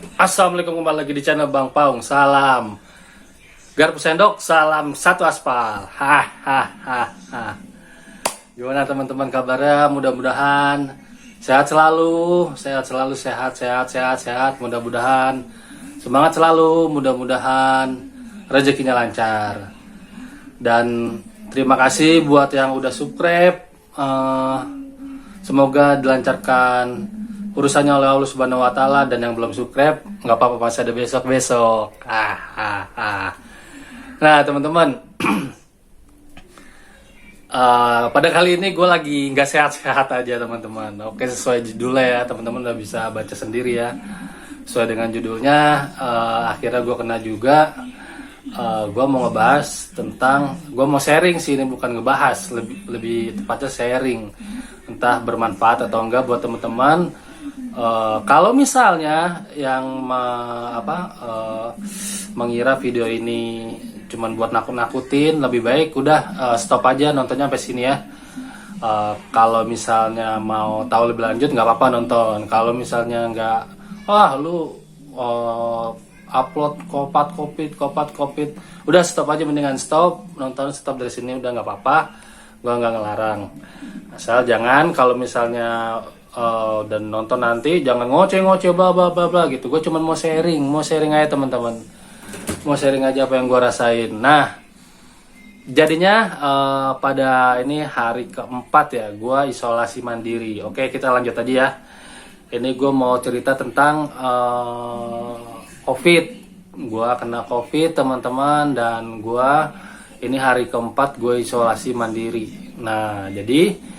Assalamualaikum, kembali lagi di channel Bang Paung. Salam garpu sendok, salam satu aspal. Hahaha. Gimana teman-teman kabarnya? Mudah-mudahan sehat selalu, sehat. Mudah-mudahan semangat selalu, mudah-mudahan rezekinya lancar. Dan terima kasih buat yang udah subscribe. Semoga dilancarkan urusannya oleh Allah Subhanahu wa Ta'ala. Dan yang belum subscribe, nggak apa-apa, masih ada besok-besok. Nah teman-teman, pada kali ini gue lagi nggak sehat-sehat aja teman-teman. Oke, sesuai judulnya ya, teman-teman udah bisa baca sendiri ya. Sesuai dengan judulnya, akhirnya gue kena juga. Gue mau ngebahas tentang, gue mau sharing sih, ini bukan ngebahas, lebih tepatnya sharing. Entah bermanfaat atau enggak buat teman-teman. Kalau misalnya yang mengira video ini cuman buat nakut-nakutin, lebih baik udah stop aja nontonnya sampai sini ya. Kalau misalnya mau tahu lebih lanjut nggak apa-apa nonton. Kalau misalnya nggak, lu upload kopat kopit, udah stop aja, mendingan stop nonton, stop dari sini, udah nggak apa-apa, gua nggak ngelarang. Asal jangan kalau misalnya dan nonton nanti jangan ngoceh bla bla bla bla gitu. Gue cuma mau sharing aja teman-teman, mau sharing aja apa yang gue rasain. Nah jadinya pada ini hari keempat ya gue isolasi mandiri. Oke, kita lanjut aja ya. Ini gue mau cerita tentang COVID. Gue kena COVID teman-teman, dan gue ini hari keempat gue isolasi mandiri. Nah jadi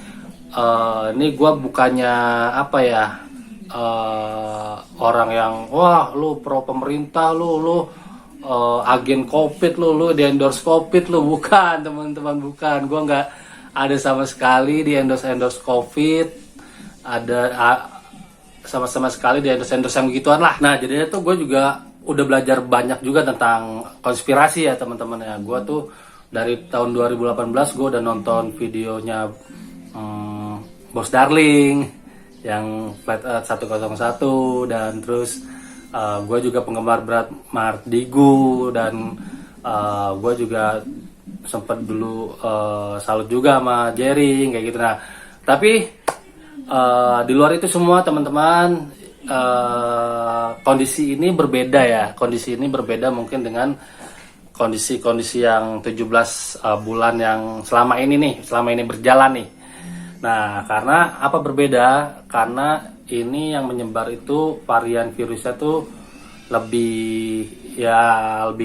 ini gue bukannya orang yang wah lu pro pemerintah, lu agen COVID, lu di endorse COVID, lu bukan teman-teman, bukan. Gue nggak ada sama sekali di endorse COVID, ada sama sekali di endorse yang begituan lah. Nah jadinya tuh gue juga udah belajar banyak juga tentang konspirasi ya teman-teman ya. Gue tuh dari tahun 2018 gue udah nonton videonya Bos Darling yang Flat Earth 101, dan terus gue juga penggemar berat Mardigu, dan gue juga sempet dulu salut juga sama Jerry kayak gitu. Nah tapi di luar itu semua teman-teman, kondisi ini berbeda ya. Kondisi ini berbeda mungkin dengan kondisi yang 17 bulan yang selama ini berjalan nih. Nah, karena apa berbeda? Karena ini yang menyebar itu varian virusnya tuh lebih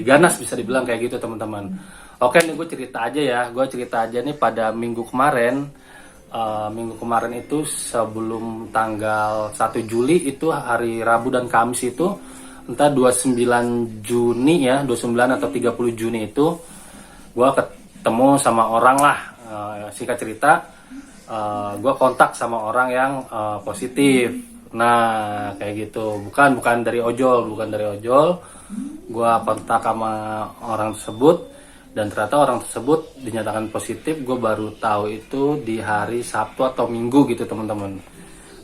ganas, bisa dibilang kayak gitu teman-teman. Oke, ini gue cerita aja nih pada minggu kemarin itu sebelum tanggal 1 Juli itu hari Rabu dan Kamis itu, entah 29 Juni ya, 29 atau 30 Juni itu gue ketemu sama orang lah. Singkat cerita, gue kontak sama orang yang positif. Nah kayak gitu, bukan dari ojol. Gue kontak sama orang tersebut, dan ternyata orang tersebut dinyatakan positif. Gue baru tahu itu di hari Sabtu atau Minggu gitu teman-teman.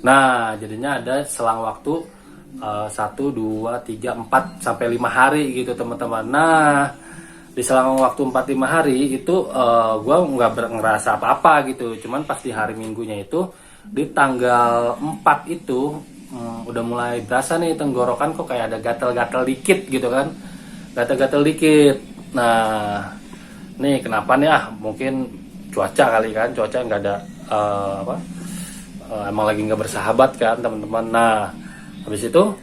Nah jadinya ada selang waktu 1, 2, 3, 4 sampai 5 hari gitu teman-teman. Nah di selang waktu 4-5 hari itu gue nggak ngerasa apa-apa gitu. Cuman pas di hari Minggunya itu, di tanggal 4 itu udah mulai berasa nih tenggorokan kok kayak ada gatal-gatal dikit gitu kan. Gatal-gatal dikit. Nah nih kenapa nih, mungkin cuaca kali kan, cuaca nggak ada emang lagi nggak bersahabat kan teman-teman. Nah habis itu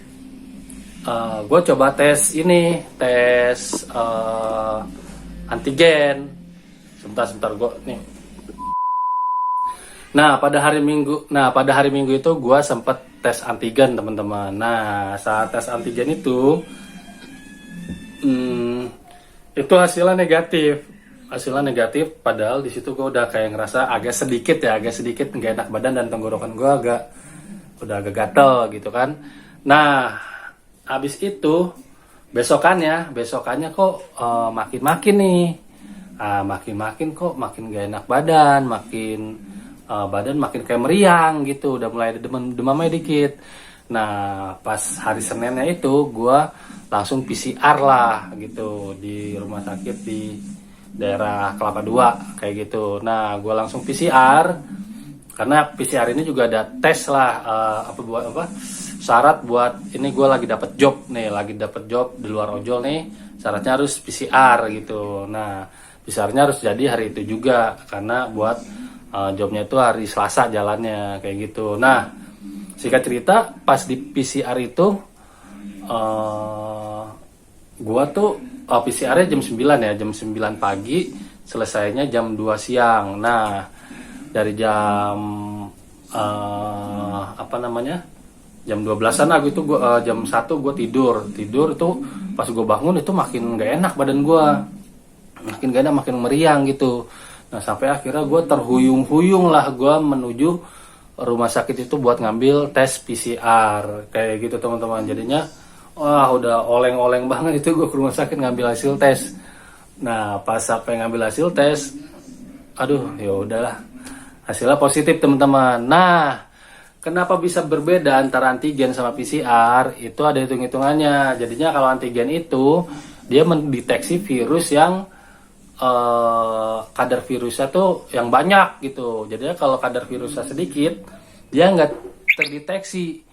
gue coba tes antigen. Sebentar gue nih. Nah pada hari Minggu itu gue sempet tes antigen teman-teman. Nah saat tes antigen itu hasilnya negatif. Padahal di situ gue udah kayak ngerasa agak sedikit nggak enak badan, dan tenggorokan gue udah agak gatel gitu kan. Nah habis itu besokannya kok makin nih, makin gak enak badan, badan makin kayak meriang gitu, udah mulai ada demamnya dikit. Nah pas hari Seninnya itu gue langsung PCR lah gitu di rumah sakit di daerah Kelapa Dua kayak gitu. Nah gue langsung PCR karena PCR ini juga ada tes lah, syarat buat ini gue lagi dapat job di luar ojol nih, syaratnya harus PCR gitu. Nah PCR-nya harus jadi hari itu juga karena buat jobnya itu hari Selasa jalannya kayak gitu. Nah singkat cerita pas di PCR itu gua tuh PCR-nya jam 9 ya, jam 9 pagi, selesainya jam 2 siang. Nah, dari jam jam 12-an lah gitu gua jam 1 gua tidur itu pas gua bangun itu makin gak enak badan gua. Makin gak enak, makin meriang gitu. Nah, sampai akhirnya gua terhuyung-huyung lah gua menuju rumah sakit itu buat ngambil tes PCR kayak gitu teman-teman. Jadinya wah udah oleng-oleng banget itu gue ke rumah sakit ngambil hasil tes. Nah pas sampai ngambil hasil tes, aduh ya udahlah, hasilnya positif teman-teman. Nah kenapa bisa berbeda antara antigen sama PCR? Itu ada hitung-hitungannya. Jadinya kalau antigen itu dia mendeteksi virus yang kadar virusnya tuh yang banyak gitu. Jadinya kalau kadar virusnya sedikit, dia nggak terdeteksi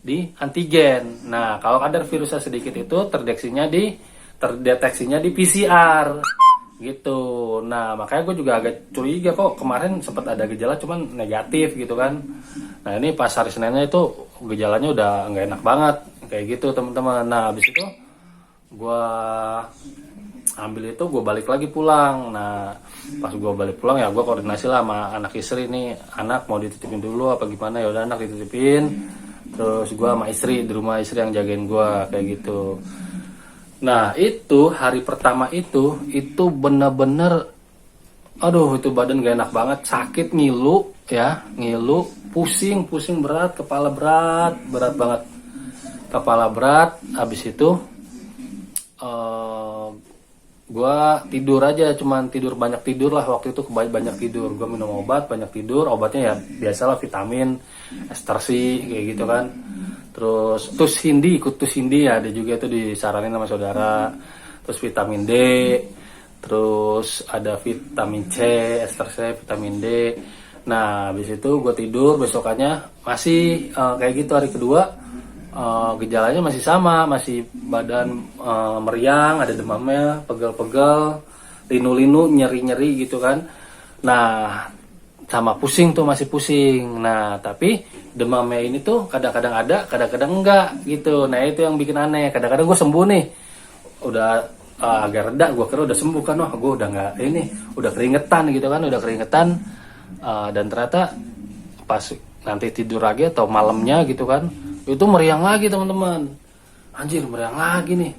di antigen. Nah, kalau kadar virusnya sedikit itu terdeteksinya di PCR gitu. Nah, makanya gue juga agak curiga kok kemarin sempat ada gejala cuman negatif gitu kan. Nah, ini pas hari Seninnya itu gejalanya udah nggak enak banget kayak gitu teman-teman. Nah, habis itu gue ambil itu gue balik lagi pulang. Nah, pas gue balik pulang ya gue koordinasi lah sama anak istri nih, anak mau dititipin dulu apa gimana, ya udah anak dititipin. Terus gue sama istri di rumah, istri yang jagain gue kayak gitu. Nah itu hari pertama itu bener-bener, aduh itu badan gak enak banget, sakit, ngilu, pusing berat, kepala berat banget, kepala berat. Habis itu gue tidur aja, cuman banyak tidur lah waktu itu, banyak tidur. Gue minum obat, banyak tidur, obatnya ya biasalah vitamin, ekstasi kayak gitu kan. Terus tus hindi ya, ada juga itu disaranin sama saudara. Terus vitamin D, terus ada vitamin C, ekstasi vitamin D. Nah habis itu gue tidur, besokannya masih kayak gitu. Hari kedua gejalanya masih sama, masih badan meriang, ada demamnya, pegel-pegel, linu-linu, nyeri-nyeri gitu kan. Nah, sama pusing tuh, masih pusing. Nah, tapi demamnya ini tuh kadang-kadang ada, kadang-kadang enggak gitu. Nah, itu yang bikin aneh. Kadang-kadang gue sembuh nih, udah agak reda, gue kira udah sembuh kan, wah gue udah enggak ini, udah keringetan gitu kan, dan ternyata pas nanti tidur lagi atau malamnya gitu kan, itu meriang lagi teman-teman, anjir meriang lagi nih.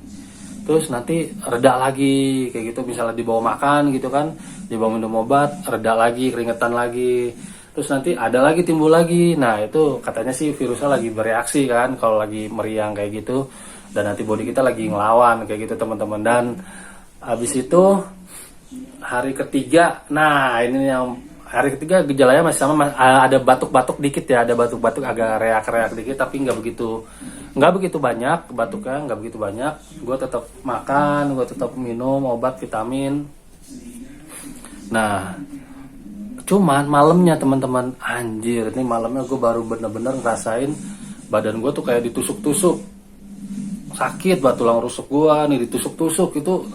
Terus nanti reda lagi kayak gitu, misalnya dibawa makan gitu kan, dibawa minum obat, reda lagi, keringetan lagi. Terus nanti ada lagi, timbul lagi. Nah itu katanya sih virusnya lagi bereaksi kan kalau lagi meriang kayak gitu, dan nanti body kita lagi ngelawan kayak gitu teman-teman. Dan habis itu hari ketiga, nah ini yang hari ketiga gejalanya masih sama, ada batuk-batuk dikit ya, ada batuk-batuk, agak reak-reak dikit, tapi nggak begitu banyak batuknya, nggak begitu banyak. Gue tetap makan, gue tetap minum obat vitamin. Nah cuman malamnya teman-teman, anjir ini malamnya gue baru bener-bener ngerasain badan gue tuh kayak ditusuk-tusuk, sakit banget, tulang rusuk gue nih ditusuk-tusuk itu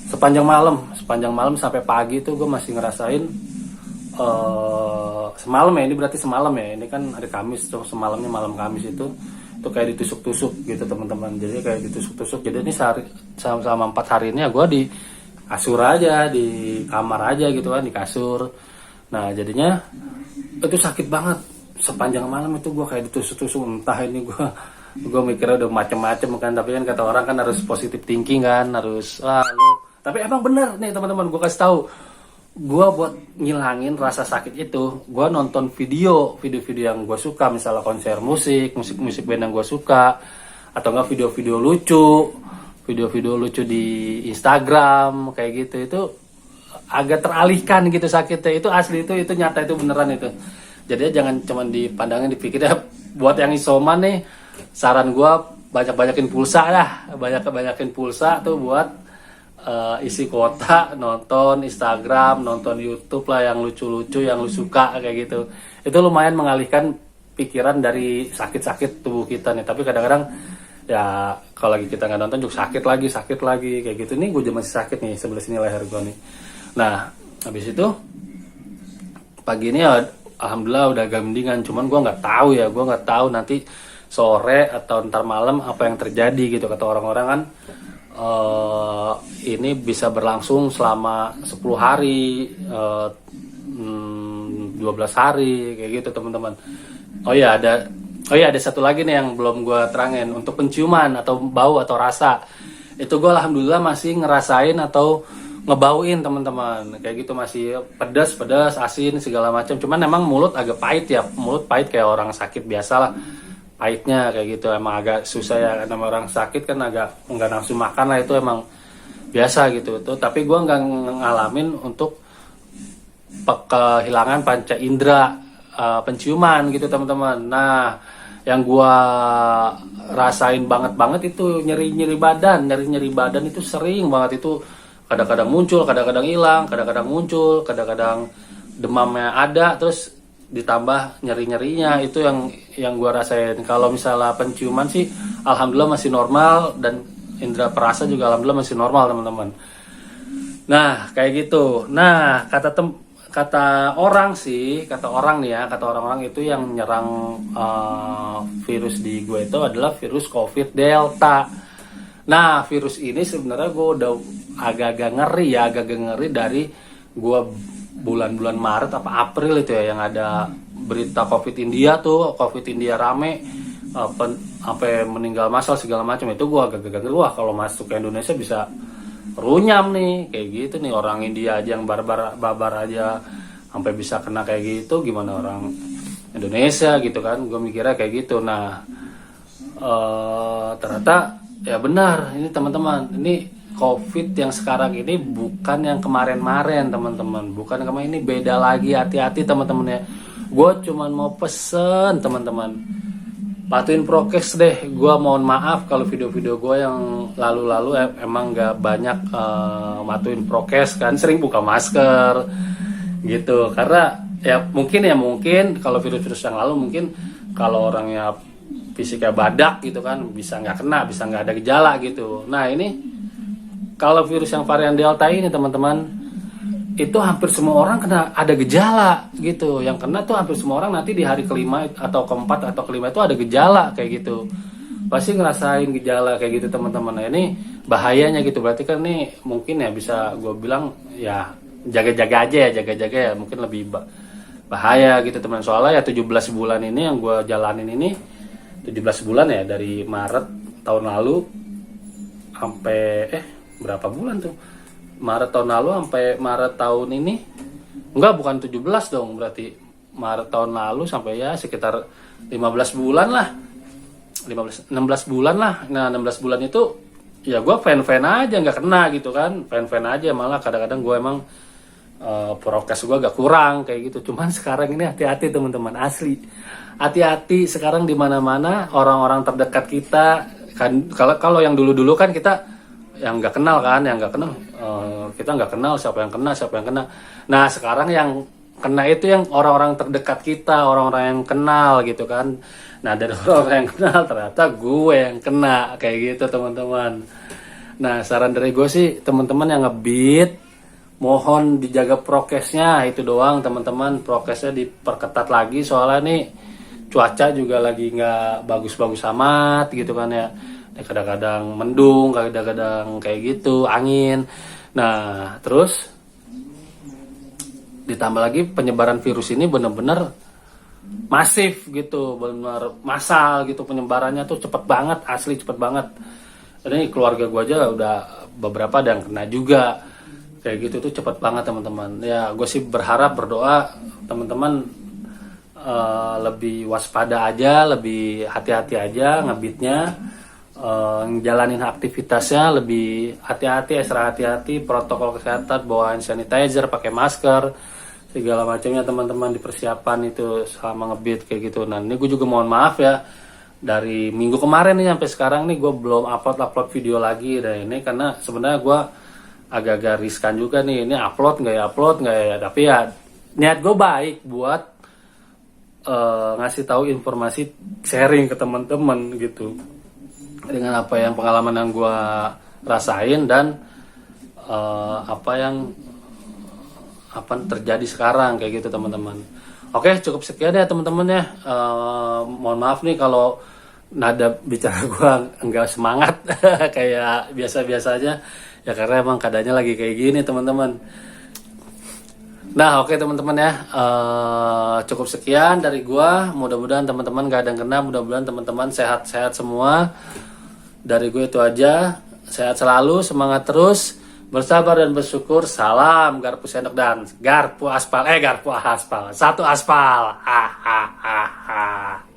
sepanjang malam sampai pagi tuh gue masih ngerasain. Semalam ya, ini berarti semalam ya, ini kan hari Kamis tuh, semalamnya malam Kamis itu kayak ditusuk-tusuk gitu teman-teman. Jadi kayak ditusuk-tusuk. Jadi ini selama 4 hari ini ya gue di kasur aja, di kamar aja gitu kan, di kasur. Nah jadinya itu sakit banget sepanjang malam itu, gue kayak ditusuk-tusuk. Entah ini gue mikirnya udah macem-macem kan, tapi kan kata orang kan harus positive thinking kan, harus tapi emang bener nih teman-teman, gue kasih tahu. Gue buat ngilangin rasa sakit itu, gue nonton video yang gue suka, misalnya konser musik band yang gue suka, atau enggak video-video lucu di Instagram kayak gitu. Itu agak teralihkan gitu sakitnya, itu asli, itu nyata, itu beneran itu. Jadi jangan cuma dipandangin, dipikirnya buat yang isoman nih, saran gue banyakin pulsa dah, banyakin pulsa tuh buat isi kuota, nonton Instagram, nonton YouTube lah yang lucu-lucu, yang lu suka kayak gitu. Itu lumayan mengalihkan pikiran dari sakit-sakit tubuh kita nih. Tapi kadang-kadang ya kalau lagi kita nggak nonton juga sakit lagi kayak gitu. Nih gue juga masih sakit nih sebelah sini leher gue nih. Nah habis itu pagi ini ya alhamdulillah udah agak mendingan. Cuman gue nggak tahu nanti sore atau ntar malam apa yang terjadi gitu. Kata orang-orang kan ini bisa berlangsung selama 10 hari, 12 hari kayak gitu teman-teman. Oh iya ada satu lagi nih yang belum gue terangin. Untuk penciuman atau bau atau rasa, itu gue alhamdulillah masih ngerasain atau ngebauin teman-teman. Kayak gitu masih pedas, asin segala macam. Cuman emang mulut agak pahit ya, mulut pahit kayak orang sakit biasa lah. Pahitnya kayak gitu emang agak susah ya, karena orang sakit kan agak nggak nafsu makan lah, itu emang biasa gitu tuh. Tapi gue nggak ngalamin untuk kehilangan panca indera penciuman gitu teman-teman. Nah yang gue rasain banget itu nyeri badan itu sering banget, itu kadang-kadang muncul, kadang-kadang hilang, kadang-kadang muncul, kadang-kadang demamnya ada, terus ditambah nyeri-nyerinya. Itu yang gue rasain. Kalau misalnya penciuman sih alhamdulillah masih normal, dan indera perasa juga alhamdulillah masih normal teman-teman. Nah kayak gitu. Nah kata orang-orang itu yang nyerang virus di gue itu adalah virus COVID Delta. Nah virus ini sebenarnya gue udah agak-agak ngeri dari gue bulan-bulan Maret apa April itu ya, yang ada berita COVID India rame, sampai meninggal massal segala macam. Itu gue agak-agak ngeri, wah kalau masuk ke Indonesia bisa runyam nih kayak gitu nih. Orang India aja yang babar aja sampai bisa kena kayak gitu, gimana orang Indonesia gitu kan. Gue mikirnya kayak gitu. Nah ternyata ya benar ini teman-teman, ini COVID yang sekarang ini bukan yang kemarin-kemarin teman-teman, bukan kemarin, ini beda lagi. Hati-hati teman-teman ya. Gue cuman mau pesen teman-teman, patuhin prokes deh. Gue mohon maaf kalau video-video gue yang lalu-lalu emang gak banyak patuhin prokes kan, sering buka masker gitu. Karena ya mungkin kalau virus-virus yang lalu mungkin kalau orangnya fisiknya badak gitu kan bisa nggak kena, bisa nggak ada gejala gitu. Nah ini kalau virus yang varian Delta ini teman-teman, itu hampir semua orang kena, ada gejala gitu. Yang kena tuh hampir semua orang nanti di hari kelima atau keempat atau kelima itu ada gejala kayak gitu. Pasti ngerasain gejala kayak gitu teman-teman. Nah ini bahayanya gitu. Berarti kan nih mungkin ya bisa gue bilang ya jaga-jaga ya. Mungkin lebih bahaya gitu teman. Soalnya ya 17 bulan ini yang gue jalanin ini, 17 bulan ya, dari Maret tahun lalu sampai berapa bulan tuh? Maret tahun lalu sampai Maret tahun ini. Bukan 17 dong, berarti Maret tahun lalu sampai ya sekitar 15 bulan lah. 16 bulan lah. Nah 16 bulan itu ya gue fan-fan aja, nggak kena gitu kan. Fan-fan aja, malah kadang-kadang gue emang prokes gue agak kurang kayak gitu. Cuman sekarang ini hati-hati teman-teman, asli. Hati-hati sekarang di mana-mana orang-orang terdekat kita kan. Kalau yang dulu-dulu kan kita yang nggak kenal kita nggak kenal siapa yang kena. Nah sekarang yang kena itu yang orang-orang terdekat kita, orang-orang yang kenal gitu kan. Nah dari orang yang kenal ternyata gue yang kena kayak gitu teman-teman. Nah saran dari gue sih teman-teman yang ngebeat, mohon dijaga prokesnya, itu doang teman-teman. Prokesnya diperketat lagi, soalnya nih cuaca juga lagi nggak bagus-bagus amat gitu kan ya. Kadang-kadang mendung, kadang-kadang kayak gitu, angin. Nah, terus ditambah lagi penyebaran virus ini benar-benar masif gitu, benar massal gitu penyebarannya tuh, cepet banget, asli cepet banget. Ini keluarga gue aja udah beberapa ada yang kena juga kayak gitu tuh, cepet banget teman-teman. Ya, gue sih berdoa teman-teman lebih waspada aja, lebih hati-hati aja ngebitnya. Jalanin aktivitasnya lebih hati-hati, extra hati-hati, protokol kesehatan, bawa hand sanitizer, pakai masker, segala macamnya teman-teman di persiapan itu sama ngebeat kayak gitu. Nah ini gue juga mohon maaf ya, dari minggu kemarin nih sampai sekarang nih gue belum upload video lagi. Dan ini karena sebenarnya gue agak-agak riskan juga nih, ini upload nggak ya, tapi ya niat gue baik buat ngasih tahu informasi, sharing ke teman-teman gitu dengan apa yang pengalaman yang gue rasain dan apa terjadi sekarang kayak gitu teman-teman. Oke, cukup sekian ya teman-teman ya. Mohon maaf nih kalau nada bicara gue enggak semangat kayak biasa-biasa aja ya, karena emang keadaannya lagi kayak gini teman-teman. Nah oke teman-teman ya, cukup sekian dari gua. Mudah-mudahan teman-teman gak ada yang kena, mudah-mudahan teman-teman sehat-sehat semua. Dari gue itu aja, sehat selalu, semangat terus, bersabar dan bersyukur. Salam garpu sendok dan garpu aspal, garpu aspal, satu aspal. Hahaha.